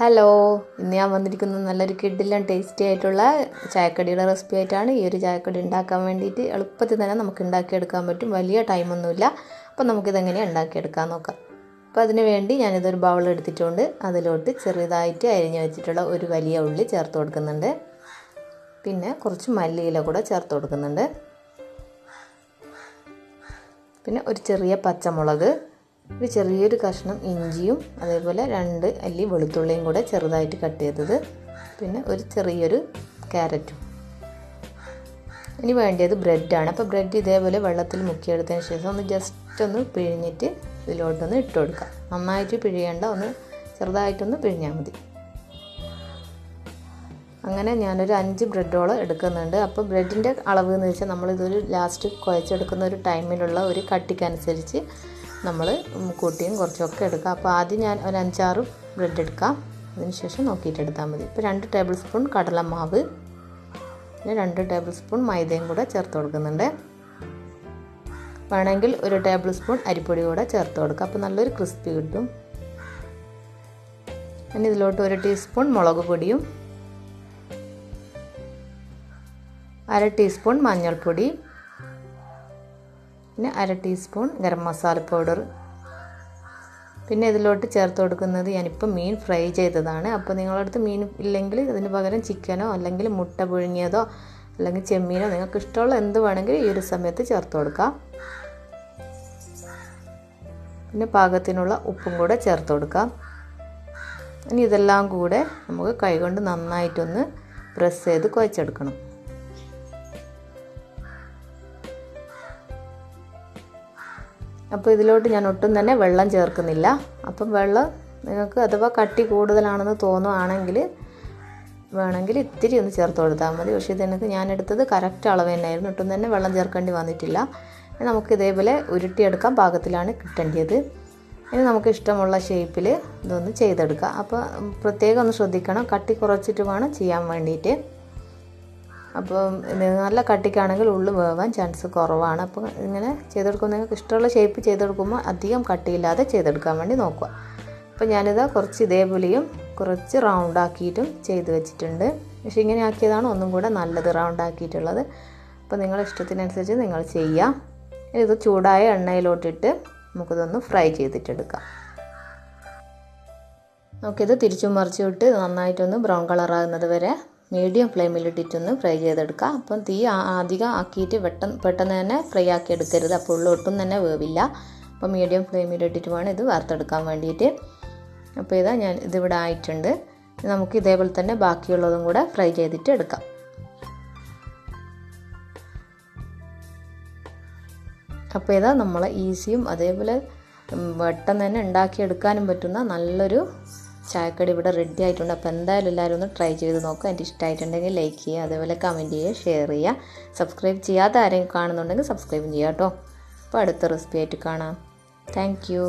Hello, ഇന്ന് ഞാൻ വന്നിരിക്കുന്നത് നല്ലൊരു കിഡിലും ടേസ്റ്റി ആയിട്ടുള്ള ചായക്കടിയുടെ റെസിപ്പി ആയിട്ടാണ്. ഈ ഒരു ചായക്കടി ഉണ്ടാക്കാൻ വേണ്ടിയിട്ട് എളുപ്പത്തിൽ തന്നെ നമുക്ക് ഉണ്ടാക്കിയെടുക്കാൻ പറ്റും. വലിയ ടൈമൊന്നുമില്ല. അപ്പോൾ നമുക്കിതെങ്ങനെയാണ് ഉണ്ടാക്കിയെടുക്കാൻ നോക്കാം. അപ്പോൾ അതിന് വേണ്ടി ഞാനിതൊരു ബൗൾ എടുത്തിട്ടുണ്ട്. അതിലോട്ട് ചെറുതായിട്ട് അരിഞ്ഞു വെച്ചിട്ടുള്ള ഒരു വലിയ ഉള്ളി ചേർത്ത് കൊടുക്കുന്നുണ്ട്. പിന്നെ കുറച്ച് മല്ലിയില കൂടെ ചേർത്ത് കൊടുക്കുന്നുണ്ട്. പിന്നെ ഒരു ചെറിയ പച്ചമുളക്, ഒരു ചെറിയൊരു കഷ്ണം ഇഞ്ചിയും അതേപോലെ 2 അല്ലി വെളുത്തുള്ളിയും കൂടെ ചെറുതായിട്ട് കട്ട് ചെയ്തത്, പിന്നെ ഒരു ചെറിയൊരു ക്യാരറ്റും. ഇനി വേണ്ടത് ബ്രെഡാണ്. അപ്പോൾ ബ്രെഡ് ഇതേപോലെ വെള്ളത്തിൽ മുക്കിയെടുത്തതിന് ശേഷം ഒന്ന് ജസ്റ്റ് ഒന്ന് പിഴിഞ്ഞിട്ട് ഇതിലോട്ടൊന്ന് ഇട്ട് കൊടുക്കാം. നന്നായിട്ട് പിഴിയേണ്ട, ഒന്ന് ചെറുതായിട്ടൊന്ന് പിഴിഞ്ഞാൽ മതി. അങ്ങനെ ഞാനൊരു 5 ബ്രെഡോളം എടുക്കുന്നുണ്ട്. അപ്പോൾ ബ്രെഡിൻ്റെ അളവ് എന്ന് വെച്ചാൽ നമ്മളിതൊരു ലാസ്റ്റ് കുഴച്ചെടുക്കുന്ന ഒരു ടൈമിലുള്ള ഒരു കട്ടിക്കനുസരിച്ച് നമ്മൾ കൂട്ടിയും കുറച്ചൊക്കെ എടുക്കാം. അപ്പോൾ ആദ്യം ഞാൻ ഒരു 5-6 ബ്രെഡ് എടുക്കാം. അതിന് ശേഷം നോക്കിയിട്ട് എടുത്താൽ മതി. ഇപ്പോൾ 2 ടേബിൾ സ്പൂൺ കടലമാവ്, പിന്നെ 2 ടേബിൾ സ്പൂൺ മൈദയും കൂടെ ചേർത്ത് കൊടുക്കുന്നുണ്ട്. വേണമെങ്കിൽ 1 ടേബിൾ സ്പൂൺ അരിപ്പൊടി കൂടെ ചേർത്ത് കൊടുക്കുക. അപ്പോൾ നല്ലൊരു ക്രിസ്പി കിട്ടും. ഇനി ഇതിലോട്ട് 1 ടീസ്പൂൺ മുളക് പൊടിയും 1/2 ടീസ്പൂൺ മഞ്ഞൾപ്പൊടി, പിന്നെ 1/2 ടീസ്പൂൺ ഗരം മസാല പൗഡർ. പിന്നെ ഇതിലോട്ട് ചേർത്ത് കൊടുക്കുന്നത് ഞാനിപ്പോൾ മീൻ ഫ്രൈ ചെയ്തതാണ്. അപ്പോൾ നിങ്ങളുടെ അടുത്ത് മീൻ ഇല്ലെങ്കിൽ അതിന് പകരം ചിക്കനോ അല്ലെങ്കിൽ മുട്ട പുഴുങ്ങിയതോ അല്ലെങ്കിൽ ചെമ്മീനോ നിങ്ങൾക്ക് ഇഷ്ടമുള്ള എന്ത് വേണമെങ്കിലും ഈ ഒരു സമയത്ത് ചേർത്ത് കൊടുക്കാം. പിന്നെ പാകത്തിനുള്ള ഉപ്പും കൂടെ ചേർത്ത് കൊടുക്കാം. ഇനി ഇതെല്ലാം കൂടെ നമുക്ക് കൈകൊണ്ട് നന്നായിട്ടൊന്ന് പ്രസ് ചെയ്ത് കുഴച്ചെടുക്കണം. അപ്പോൾ ഇതിലോട്ട് ഞാൻ ഒട്ടും തന്നെ വെള്ളം ചേർക്കുന്നില്ല. അപ്പം വെള്ളം നിങ്ങൾക്ക് അഥവാ കട്ടി കൂടുതലാണെന്ന് തോന്നുകയാണെങ്കിൽ വേണമെങ്കിൽ ഇത്തിരി ഒന്ന് ചേർത്ത് കൊടുത്താൽ മതി. പക്ഷേ ഇതെനിക്ക് ഞാനെടുത്തത് കറക്റ്റ് അളവ് തന്നെയായിരുന്നു. ഒട്ടും തന്നെ വെള്ളം ചേർക്കേണ്ടി വന്നിട്ടില്ല. നമുക്ക് ഇതേപോലെ ഉരുട്ടിയെടുക്കാൻ പാകത്തിലാണ് കിട്ടേണ്ടത്. ഇനി നമുക്ക് ഇഷ്ടമുള്ള ഷേപ്പിൽ ഇതൊന്ന് ചെയ്തെടുക്കാം. അപ്പോൾ പ്രത്യേകം ഒന്ന് ശ്രദ്ധിക്കണം, കട്ടി കുറച്ചിട്ട് വേണം ചെയ്യാൻ വേണ്ടിയിട്ട്. അപ്പോൾ നല്ല കട്ടിക്കാണെങ്കിൽ ഉള്ളു വേവാൻ ചാൻസ് കുറവാണ്. അപ്പോൾ ഇങ്ങനെ ചെയ്തെടുക്കുമ്പോൾ നിങ്ങൾക്ക് ഇഷ്ടമുള്ള ഷേപ്പ് ചെയ്തെടുക്കുമ്പോൾ അധികം കട്ടിയില്ലാതെ ചെയ്തെടുക്കാൻ വേണ്ടി നോക്കുക. അപ്പോൾ ഞാനിത് കുറച്ച് ഇതേപോലെയും കുറച്ച് റൗണ്ട് ആക്കിയിട്ടും ചെയ്ത് വെച്ചിട്ടുണ്ട്. പക്ഷേ ഇങ്ങനെ ആക്കിയതാണ് ഒന്നും കൂടെ നല്ലത്, റൗണ്ട് ആക്കിയിട്ടുള്ളത്. അപ്പോൾ നിങ്ങളുടെ ഇഷ്ടത്തിനനുസരിച്ച് നിങ്ങൾ ചെയ്യാം. ഇത് ചൂടായ എണ്ണയിലോട്ടിട്ട് നമുക്കിതൊന്ന് ഫ്രൈ ചെയ്തിട്ടെടുക്കാം. നമുക്കിത് തിരിച്ചും മറിച്ചും ഇട്ട് നന്നായിട്ടൊന്ന് ബ്രൗൺ കളറാകുന്നത് വരെ മീഡിയം ഫ്ലെയിമിലിട്ടിട്ടൊന്ന് ഫ്രൈ ചെയ്തെടുക്കാം. അപ്പം തീ അധികം ആക്കിയിട്ട് പെട്ടെന്ന് തന്നെ ഫ്രൈ ആക്കി എടുക്കരുത്. അപ്പോൾ ഒട്ടും തന്നെ വേവില്ല. അപ്പോൾ മീഡിയം ഫ്ലെയിമിലിട്ടിട്ട് വേണം ഇത് വറുത്തെടുക്കാൻ വേണ്ടിയിട്ട്. അപ്പോൾ ഇതാ ഇതിവിടെ ആയിട്ടുണ്ട്. നമുക്ക് ഇതേപോലെ തന്നെ ബാക്കിയുള്ളതും കൂടെ ഫ്രൈ ചെയ്തിട്ട് എടുക്കാം. അപ്പോൾ ഇതാ നമ്മളെ ഈസിയും അതേപോലെ പെട്ടെന്ന് തന്നെ ഉണ്ടാക്കിയെടുക്കാനും പറ്റുന്ന നല്ലൊരു ചായക്കടി ഇവിടെ റെഡി ആയിട്ടുണ്ട്. അപ്പോൾ എന്തായാലും എല്ലാവരും ഒന്ന് ട്രൈ ചെയ്ത് നോക്കുക. എൻ്റെ ഇഷ്ടമായിട്ടുണ്ടെങ്കിൽ ലൈക്ക് ചെയ്യുക, അതേപോലെ കമൻറ്റ് ചെയ്യുക, ഷെയർ ചെയ്യുക. സബ്സ്ക്രൈബ് ചെയ്യാത്ത ആരെങ്കിലും കാണുന്നുണ്ടെങ്കിൽ സബ്സ്ക്രൈബ് ചെയ്യുക കേട്ടോ. അപ്പോൾ അടുത്ത റെസിപ്പി ആയിട്ട് കാണാം. Thank you.